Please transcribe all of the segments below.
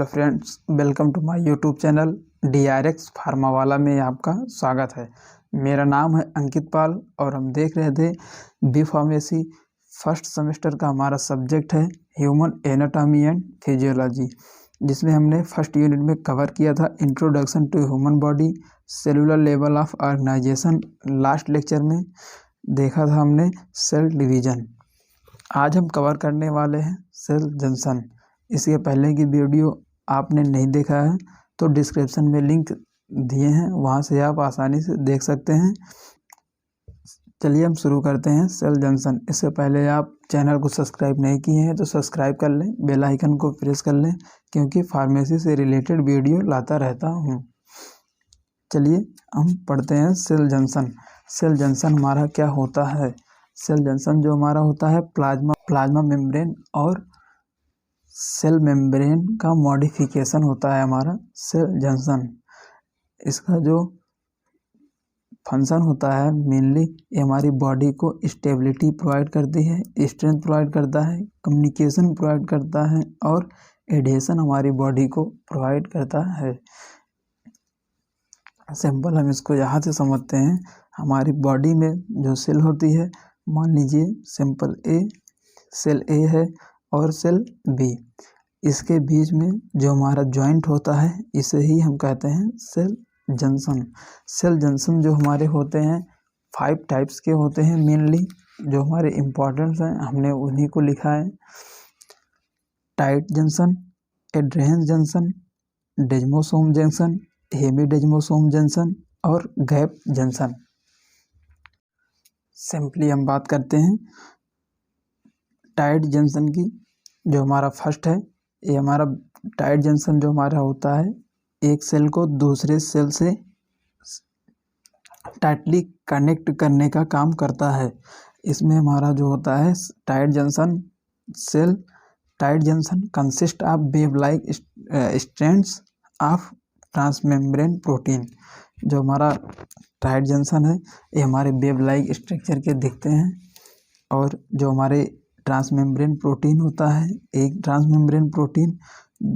Hello friends, welcome to my YouTube channel DRX फार्मावाला में आपका स्वागत है। मेरा नाम है अंकित पाल और हम देख रहे थे बी फार्मेसी फर्स्ट सेमेस्टर का हमारा सब्जेक्ट है ह्यूमन एनाटॉमी एंड फिजियोलॉजी, जिसमें हमने फर्स्ट यूनिट में कवर किया था introduction to human body, cellular level of organization. Last lecture में देखा था हमने सेल डिवीज़न। आज हम कवर करने वाले हैं सेल जंक्शन। इसके पहले की वीडियो आपने नहीं देखा है तो डिस्क्रिप्शन में लिंक दिए हैं, वहां से आप आसानी से देख सकते हैं। चलिए हम शुरू करते हैं सेल जंक्शन। इससे पहले आप चैनल को सब्सक्राइब नहीं किए हैं तो सब्सक्राइब कर लें, बेल आइकन को प्रेस कर लें, क्योंकि फार्मेसी से रिलेटेड वीडियो लाता रहता हूँ। चलिए हम पढ़ते हैं सेल जंक्शन। सेल जंक्शन हमारा क्या होता है? सेल जंक्शन जो हमारा होता है प्लाज्मा मेम्ब्रेन और सेल मेम्ब्रेन का मॉडिफिकेशन होता है हमारा सेल जंक्शन। इसका जो फंक्शन होता है मेनली, ये हमारी बॉडी को स्टेबिलिटी प्रोवाइड करती है, स्ट्रेंथ प्रोवाइड करता है, कम्युनिकेशन प्रोवाइड करता है और एडेशन हमारी बॉडी को प्रोवाइड करता है। सिंपल हम इसको यहाँ से समझते हैं। हमारी बॉडी में जो सेल होती है, मान लीजिए सिंपल सेल ए है और सेल बी, इसके बीच में जो हमारा जॉइंट होता है इसे ही हम कहते हैं सेल जंक्शन। सेल जंक्शन जो हमारे होते हैं 5 टाइप्स के होते हैं मेनली, जो हमारे इम्पोर्टेंट्स हैं, हमने उन्हीं को लिखा है। Tight junction, adherens junction, desmosome junction, hemidesmosome junction और गैप जंक्शन। सिंपली हम बात करते हैं टाइट जंक्शन की। जो हमारा फर्स्ट है, ये हमारा टाइट जंक्शन जो हमारा होता है, एक सेल को दूसरे सेल से टाइटली कनेक्ट करने का काम करता है। इसमें हमारा जो होता है tight junction cell, tight junction consist of wave like strands of transmembrane protein. जो हमारा टाइट जंक्शन है ये हमारे वेव लाइक स्ट्रक्चर के दिखते हैं, और जो हमारे ट्रांसमेम्ब्रेन प्रोटीन होता है, एक ट्रांसमेम्ब्रेन प्रोटीन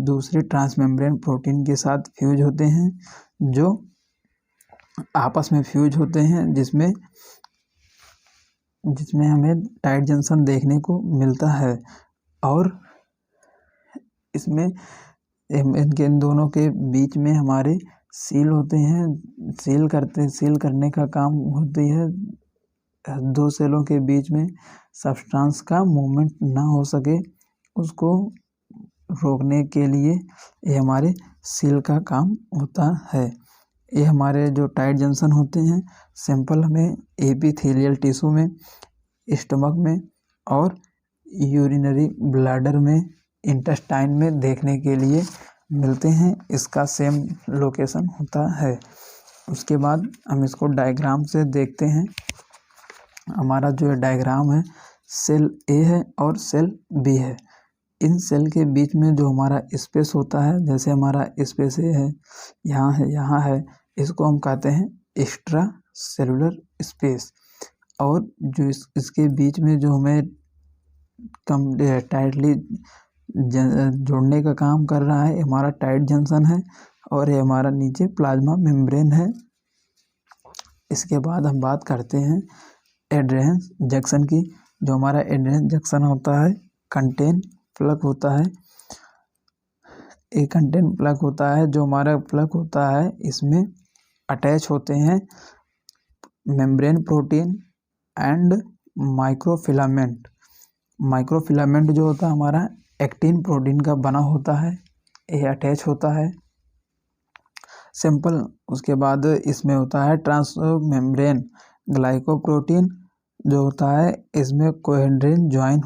दूसरे ट्रांसमेम्ब्रेन प्रोटीन के साथ फ्यूज होते हैं, जो आपस में फ्यूज होते हैं, जिसमें हमें टाइट जंक्शन देखने को मिलता है। और इसमें इन दोनों के बीच में हमारे सील होते हैं। सील करने का काम होती है दो सेलों के बीच में सब्सटेंस का मूवमेंट ना हो सके, उसको रोकने के लिए ये हमारे सील का काम होता है। ये हमारे जो टाइट जंक्शन होते हैं सिंपल हमें एपिथेलियल टिश्यू में, स्टमक में और यूरिनरी ब्लैडर में, इंटेस्टाइन में देखने के लिए मिलते हैं। इसका सेम लोकेशन होता है। उसके बाद हम इसको डायग्राम से देखते हैं। हमारा जो डायग्राम है, सेल ए है और सेल बी है। इन सेल के बीच में जो हमारा स्पेस होता है, जैसे हमारा स्पेस ए है, यहाँ है, इसको हम कहते हैं एक्स्ट्रा सेलुलर स्पेस। और जो इसके बीच में जो हमें टाइटली जोड़ने का काम कर रहा है, हमारा टाइट जंक्शन है, और ये हमारा नीचे प्लाज्मा मेम्ब्रेन है। इसके बाद हम बात करते हैं एड्हेरेंस जंक्शन की। जो हमारा एड्हेरेंस जंक्शन होता है, कंटेन प्लग होता है, एक कंटेन प्लग होता है। जो हमारा प्लग होता है इसमें अटैच होते हैं membrane protein and microfilament. Microfilament जो होता है हमारा एक्टिन प्रोटीन का बना होता है, ये अटैच होता है सिंपल। उसके बाद इसमें होता है ट्रांसमेम्ब्रेन ग्लाइकोप्रोटीन जो होता है, इसमें कोहेड्रिन ज्वाइन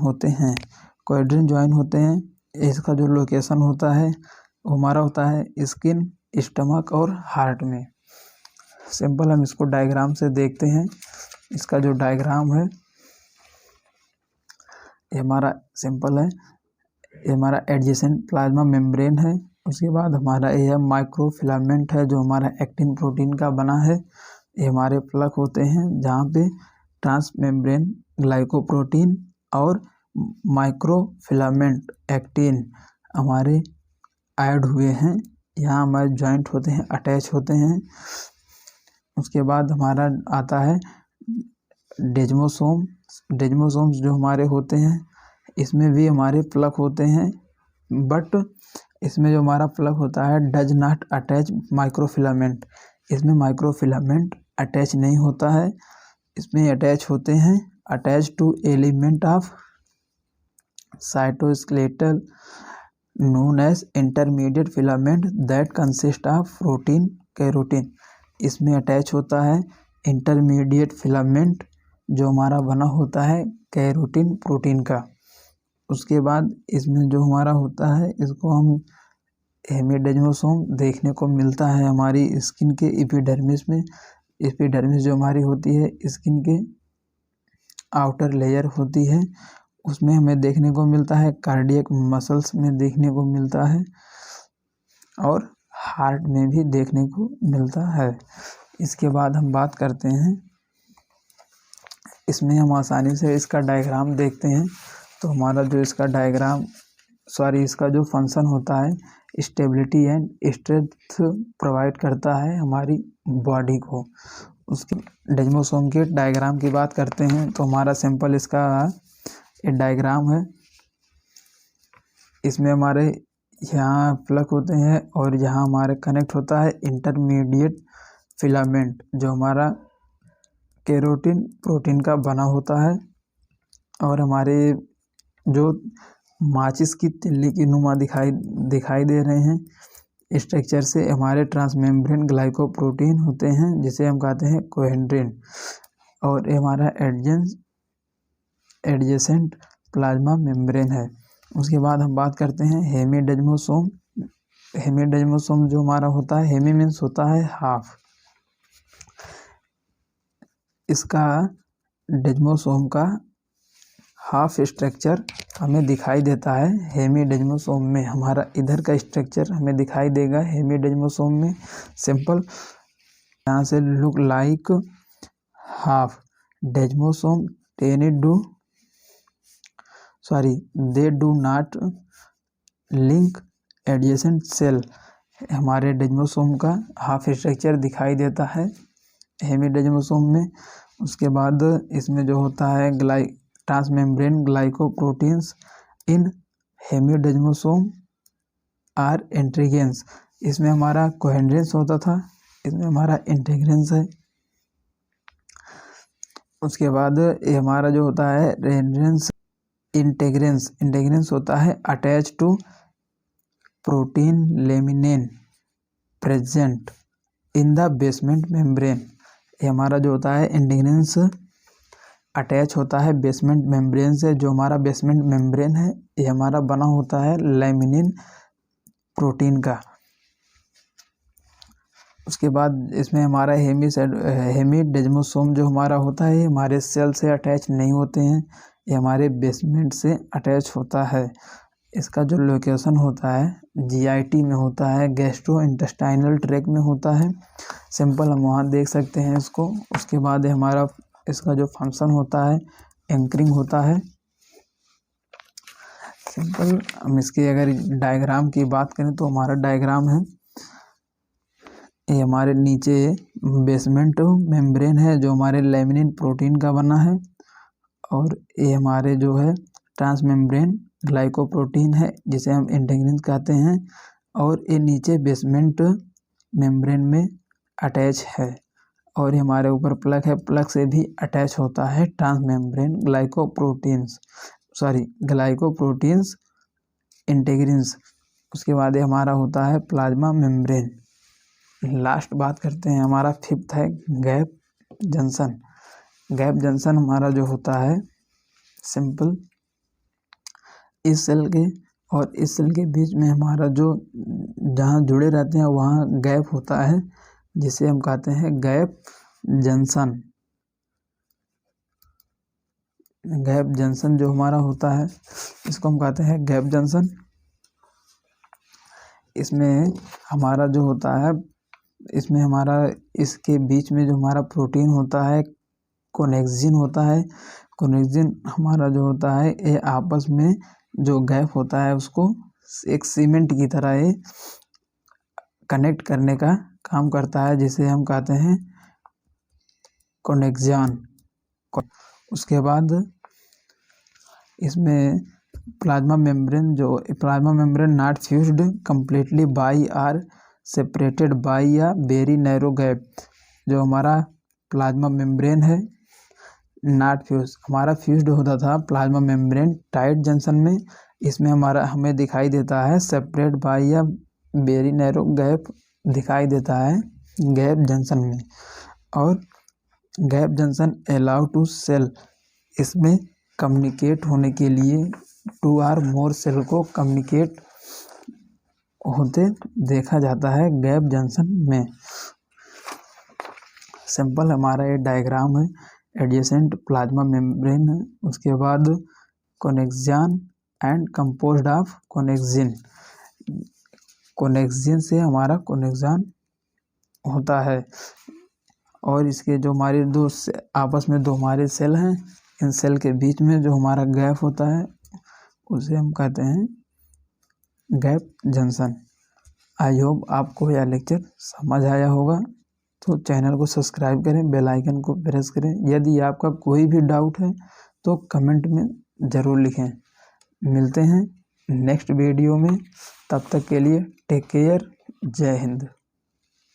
होते हैं। इसका जो लोकेशन होता है वो हमारा होता है स्किन, स्टमक और हार्ट में। सिंपल हम इसको डायग्राम से देखते हैं। इसका जो डायग्राम है ये हमारा सिंपल है, ये हमारा एडजेसेंट प्लाज्मा मेम्ब्रेन है। उसके बाद हमारा यह माइक्रोफिलामेंट है जो हमारा एक्टिन प्रोटीन का बना है। ये हमारे प्लग होते हैं जहाँ पे ट्रांसमेम्ब्रेन ग्लाइकोप्रोटीन और माइक्रोफिलामेंट एक्टिन हमारे ऐड हुए हैं, यहाँ हमारे जॉइंट होते हैं, अटैच होते हैं। उसके बाद हमारा आता है डेजमोसोम्स जो हमारे होते हैं, इसमें भी हमारे प्लग होते हैं, बट इसमें जो हमारा प्लग होता है डज नॉट अटैच माइक्रोफिलामेंट, इसमें माइक्रोफिलामेंट अटैच नहीं होता है। इसमें अटैच होते हैं attach to element of cytoskeletal known as intermediate filament that consist of protein carotene. इसमें अटैच होता है इंटरमीडिएट फिलामेंट जो हमारा बना होता है कैरोटीन प्रोटीन का। उसके बाद इसमें जो हमारा होता है, इसको हम हेमिडेजमोसोम देखने को मिलता है हमारी स्किन के एपिडर्मिस में। एपिडर्मिस जो हमारी होती है स्किन के आउटर लेयर होती है, उसमें हमें देखने को मिलता है, कार्डियक मसल्स में देखने को मिलता है और हार्ट में भी देखने को मिलता है। इसके बाद हम बात करते हैं, इसमें हम आसानी से इसका डायग्राम देखते हैं। तो हमारा जो इसका इसका जो फंक्शन होता है, स्टेबिलिटी एंड स्ट्रेंथ प्रोवाइड करता है हमारी बॉडी को। उसके डेजमोसोम के डायग्राम की बात करते हैं तो हमारा सिंपल इसका एक डायग्राम है। इसमें हमारे यहाँ प्लग होते हैं और यहाँ हमारे कनेक्ट होता है इंटरमीडिएट फिलामेंट जो हमारा कैरोटीन प्रोटीन का बना होता है। और हमारे जो माचिस की तिल्ली की नुमा दिखाई दे रहे हैं स्ट्रक्चर से हमारे ट्रांसमेम्ब्रेन ग्लाइकोप्रोटीन होते हैं जिसे हम कहते हैं कोहेंड्रिन। और ये हमारा एडजेसेंट प्लाज्मा मेम्ब्रेन है। उसके बाद हम बात करते हैं हेमिडेजमोसोम। हेमिडेजमोसोम जो हमारा होता है, हेमी मीन्स होता है हाफ, इसका डेजमोसोम का हाफ स्ट्रक्चर हमें दिखाई देता है हेमिडेजमोसोम में। हमारा इधर का स्ट्रक्चर हमें दिखाई देगा हेमिडेजमोसोम में। सिंपल यहाँ से look like half desmosome they do not link adjacent cell. हमारे डेजमोसोम का हाफ स्ट्रक्चर दिखाई देता है हेमिडेजमोसोम में। उसके बाद इसमें जो होता है transmembrane glycoproteins in hemidesmosome are integrins. इसमें हमारा कोहेंड्रेंस होता था, इसमें हमारा इंटीग्रेंस है। उसके बाद ये हमारा जो होता है इंटीग्रेंस होता है attach to protein laminin present in the basement membrane. ये हमारा जो होता है इंटीग्रेंस अटैच होता है बेसमेंट मेम्ब्रेन से। जो हमारा बेसमेंट मेम्ब्रेन है ये हमारा बना होता है लेमिनिन प्रोटीन का। उसके बाद इसमें हमारा हेमिडेजमोसोम जो हमारा होता है हमारे सेल से अटैच नहीं होते हैं, ये हमारे बेसमेंट से अटैच होता है। इसका जो लोकेशन होता है जीआईटी में होता है, गैस्ट्रो इंटेस्टाइनल ट्रैक में होता है। सिंपल हम वहाँ देख सकते हैं इसको। उसके बाद हमारा इसका जो फंक्शन होता है एंकरिंग होता है। सिंपल हम इसके अगर डायग्राम की बात करें तो हमारा डायग्राम है, ये हमारे नीचे बेसमेंट मेम्ब्रेन है जो हमारे लेमिनिन प्रोटीन का बना है, और ये हमारे जो है ट्रांसमेम्ब्रेन ग्लाइकोप्रोटीन है जिसे हम इंटीग्रिन कहते हैं, और ये नीचे बेसमेंट मेम्ब्रेन में अटैच है। और ये हमारे ऊपर प्लग है, प्लग से भी अटैच होता है ट्रांसमेम्ब्रेन ग्लाइकोप्रोटीन्स इंटीग्रिन्स। उसके बाद ये हमारा होता है प्लाज्मा मेम्ब्रेन। लास्ट बात करते हैं, हमारा फिफ्थ है गैप जंक्शन। गैप जंक्शन हमारा जो होता है सिंपल इस सेल के और इस सेल के बीच में हमारा जो जहाँ जुड़े रहते हैं वहाँ गैप होता है जिसे हम कहते हैं गैप जंक्शन। गैप जंक्शन जो हमारा होता है इसको हम कहते हैं गैप जंक्शन। इसमें हमारा जो होता है, इसमें हमारा इसके बीच में जो हमारा प्रोटीन होता है कोनेक्सिन होता है। कोनेक्सिन हमारा जो होता है ये आपस में जो गैप होता है उसको एक सीमेंट की तरह ये कनेक्ट करने का काम करता है, जिसे हम कहते हैं कोनेक्शन। उसके बाद इसमें plasma membrane not fused completely by are separated by या वेरी नैरो गैप। जो हमारा प्लाज्मा मेम्ब्रेन है नॉट फ्यूज, हमारा फ्यूज्ड होता था प्लाज्मा मेम्ब्रेन टाइट जंक्शन में, इसमें हमें दिखाई देता है सेपरेट बाई या वेरी नैरो गैप दिखाई देता है गैप जंक्शन में। और gap junction allow to cell, इसमें कम्युनिकेट होने के लिए 2 और मोर सेल को कम्युनिकेट होते देखा जाता है गैप जंक्शन में। सिंपल हमारा ये डायग्राम है, एडजेसेंट प्लाज्मा मेम्ब्रेन है, उसके बाद कोनेक्शन एंड कंपोज्ड ऑफ कोनेक्सिन। कोनेक्सिन से हमारा कोनेक्शन होता है, और इसके जो हमारे आपस में दो हमारे सेल हैं, इन सेल के बीच में जो हमारा गैप होता है उसे हम कहते हैं गैप जंक्शन। आई होप आपको यह लेक्चर समझ आया होगा, तो चैनल को सब्सक्राइब करें, बेल आइकन को प्रेस करें। यदि आपका कोई भी डाउट है तो कमेंट में ज़रूर लिखें। मिलते हैं नेक्स्ट वीडियो में, तब तक के लिए टेक केयर, जय हिंद।